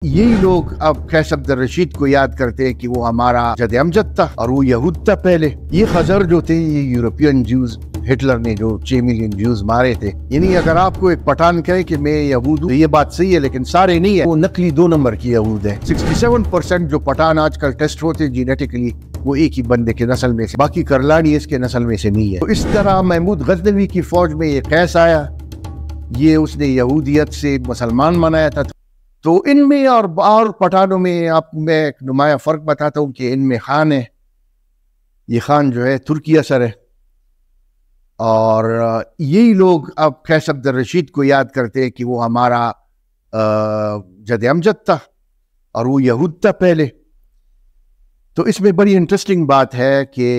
यही लोग अब कैस अब्दुल रशीद को याद करते हैं कि वो हमारा जद अमजद था और वो यहूद था पहले। ये खजर जो थे ये यूरोपियन ज्यूज, हिटलर ने जो 6 मिलियन ज्यूज मारे थे। यानी अगर आपको एक पठान कहे कि मैं यहूद हूँ, ये बात सही है, लेकिन सारे नहीं है, वो नकली 2 नंबर की यहूद है। 67% जो पठान आजकल टेस्ट होते हैं जेनेटिकली, वो एक ही बंदे के नस्ल में से, बाकी करलानी इसके नस्ल में से नहीं है। तो इस तरह महमूद गजनवी की फौज में ये कैस आया, ये उसने यहूदियत से मुसलमान बनाया था। तो इनमें और पठानों में आपको मैं एक नुमाया फ़र्क बताता हूँ कि इनमें खान है, ये खान जो है तुर्की असर है, और यही लोग अब कैस अब्दुल रशीद को याद करते हैं कि वो हमारा जद अमजद था और वो यहूद था पहले। तो इसमें बड़ी इंटरेस्टिंग बात है कि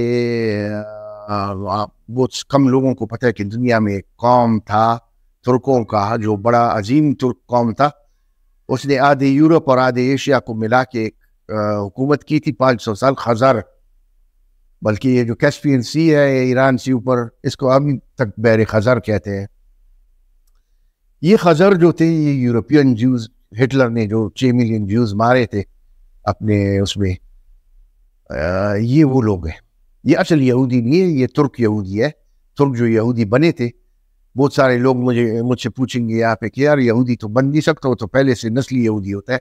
बहुत कम लोगों को पता है कि दुनिया में एक कौम था तुर्कों का, जो बड़ा अजीम तुर्क कौम था। उसने आधे यूरोप और आधे एशिया को मिला के हुकूमत की थी 500 साल। खज़र, बल्कि ये जो कैस्पियन सी है ईरान से ऊपर, इसको अभी तक बहर खज़र कहते हैं। ये खज़र जो थे ये यूरोपियन ज्यूज, हिटलर ने जो 6 मिलियन ज्यूज मारे थे अपने उसमें, ये वो लोग हैं। ये असल यहूदी नहीं है, ये तुर्क यहूदी है। तुर्क जो यहूदी बने थे, बहुत सारे लोग मुझसे पूछेंगे यहाँ पे कि यार यहूदी तो बन नहीं सकता, तो पहले से नस्ली यहूदी होता है।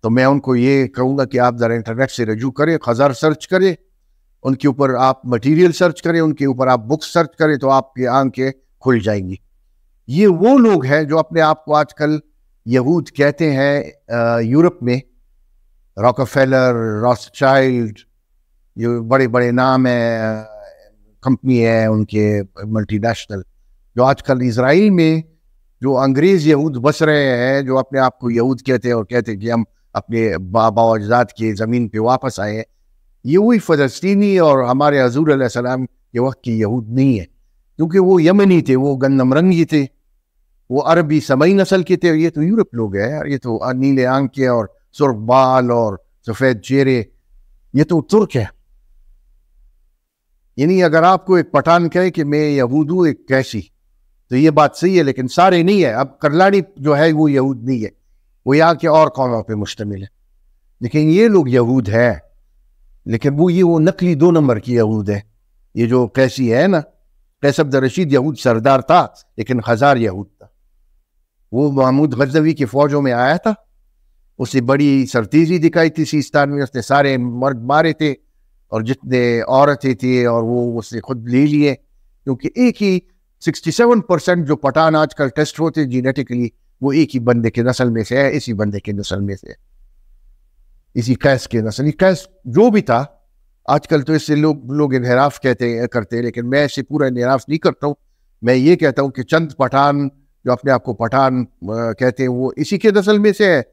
तो मैं उनको ये कहूँगा कि आप ज़रा इंटरनेट से रजू करें, खज़र सर्च करें, उनके ऊपर आप मटेरियल सर्च करें, उनके ऊपर आप बुक्स सर्च करें, तो आपकी आंखें खुल जाएंगी। ये वो लोग हैं जो अपने आप को आजकल यहूद कहते हैं। यूरोप में रॉकफेलर, रॉथस्चाइल्ड, ये बड़े बड़े नाम है, कंपनी है उनके मल्टीनेशनल, जो आजकल इजराइल में जो अंग्रेज यहूद बस रहे हैं, जो अपने आप को यहूद कहते हैं और कहते हैं कि हम अपने बाबा अजदाद की ज़मीन पे वापस आए हैं, ये वही फ़लस्तीनी और हमारे हजूर अलैहिस्सलाम के वक्त की यहूद नहीं है। क्योंकि वो यमनी थे, वो गंदम रंगी थे, वो अरबी समई नस्ल के थे। ये तो यूरोप लोग हैं यार, ये तो नीले आंखें और सुर्ख बाल और सफ़ेद चेहरे, ये तो तुर्क है। यानी अगर आपको एक पठान कहे कि मैं यहूद हूँ एक कैसी, तो ये बात सही है, लेकिन सारे नहीं है। अब करलानी जो है वो यहूद नहीं है, वो यहाँ के और कौमों पे मुश्तमिल है, लेकिन ये लोग यहूद है, लेकिन वो नकली 2 नंबर की यहूद है। ये जो कैसी है ना, कैस अब्दुल रशीद यहूद सरदार था, लेकिन खज़ार यहूद था। वो महमूद गजनवी की फौजों में आया था, उसे बड़ी सरतेजी दिखाई थी सिस्तान में, उसने सारे मर्द मारे थे और जितने औरतें थी और वो उसने खुद ले लिए। क्योंकि एक ही 67% जो पठान आजकल टेस्ट होते हैं जेनेटिकली, वो एक ही बंदे के नस्ल में से है, इसी बंदे के नस्ल में से है, इसी कैस के नस्ल। कैस जो भी था, आजकल तो इससे लोग इनहराफ करते हैं, लेकिन मैं इससे पूरा इनहराफ नहीं करता हूँ। मैं ये कहता हूँ कि चंद पठान जो अपने आप को पठान कहते हैं, वो इसी के नस्ल में से है,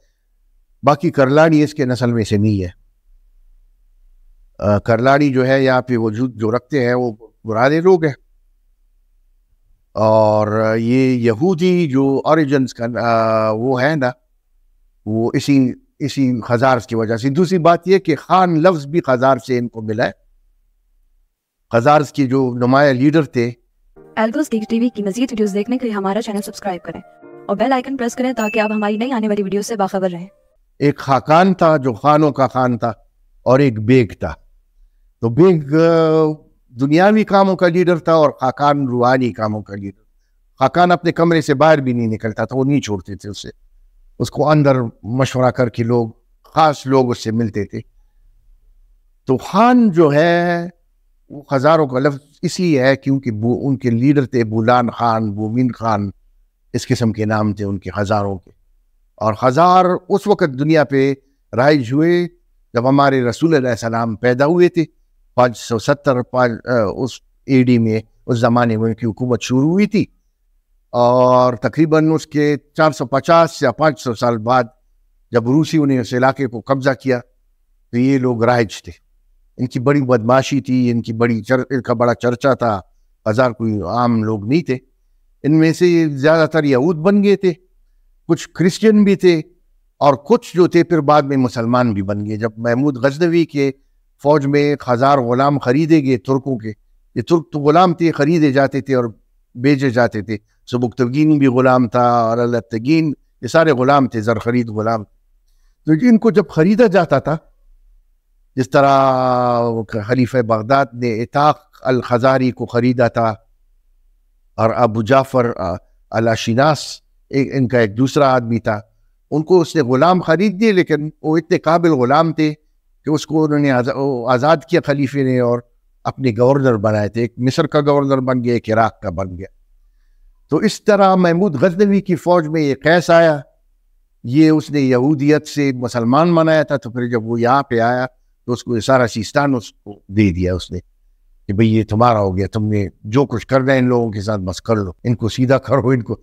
बाकी करलानी इसके नस्ल में से नहीं है। करलानी जो है यहाँ पे वजूद जो रखते हैं वो पुराने लोग हैं, और ये यहूदी जो ओरिजिन्स का वो है ना, वो इसी खज़ार की वजह से। दूसरी बात ये कि खान लफ्ज़ भी खज़ार से इनको मिला है। खज़ार के जो नुमाया लीडर थे। एल्गोस टीवी की मज़ीद वीडियोस देखने के लिए हमारा चैनल सब्सक्राइब करें और बेल आइकन प्रेस करें ताकि आप हमारी नई आने वाली वीडियो से बाखबर रहें। एक खाकान था जो खानों का खान था, और एक बेग था। तो बेग दुनियावी कामों का लीडर था और खाकान रूहानी कामों का लीडर। खाकान अपने कमरे से बाहर भी नहीं निकलता था, वो नहीं छोड़ते थे उसको अंदर मशवरा करके खास लोग उससे मिलते थे। तो खान जो है वो खज़ारों का लफ्ज़ इसलिए है क्योंकि उनके लीडर थे बुलान खान, बुमीन खान, इस किस्म के नाम थे उनके खज़ारों के। और खज़ार उस वक़्त दुनिया पे राइज हुए जब हमारे रसूल अलैहि सलाम पैदा हुए थे 570 उस एडी में, उस ज़माने में उनकी हुकूमत शुरू हुई थी। और तकरीबन उसके 450 या 500 साल बाद जब रूसी ने उस इलाके को कब्जा किया, तो ये लोग राइज थे। इनकी बड़ी बदमाशी थी, इनका बड़ा चर्चा था। खज़ार कोई आम लोग नहीं थे, इनमें से ज़्यादातर यहूद बन गए थे, कुछ क्रिश्चियन भी थे, और कुछ जो थे फिर बाद में मुसलमान भी बन गए। जब महमूद गजनवी के फौज में खज़ार गुलाम खरीदे गए तुर्कों के, ये तुर्क तो गुलाम थे, खरीदे जाते थे और बेचे जाते थे। सुबुक्तगीन भी गुलाम था और अलतगीन, ये सारे गुलाम थे, ज़र खरीद गुलाम। تو ان کو جب خریدا جاتا تھا، جس طرح خلیفہ بغداد نے اطاق الخزاری کو خریدا تھا، اور ابو جعفر الاشیناس ان کا ایک دوسرا آدمی تھا، ان کو اس نے غلام خرید دیے، لیکن وہ اتنے قابل غلام تھے کہ اس کو انہوں نے آزاد کیا خلیفے نے، اور اپنے گورنر بنائے تھے. ایک مصر کا گورنر بن گیا، ایک عراق کا بن گیا. تو اس طرح محمود غزنوی کی فوج میں یہ قیس آیا، یہ اس نے یہودیت سے مسلمان بنایا تھا. تو پھر جب وہ یہاں پہ آیا تو اس کو سارا سیستان اس کو دے دیا اس نے کہ بھئی یہ تمہارا ہو گیا، تم نے جو کچھ کرنا ہے ان لوگوں کے ساتھ بس کر لو، ان کو سیدھا کرو، ان کو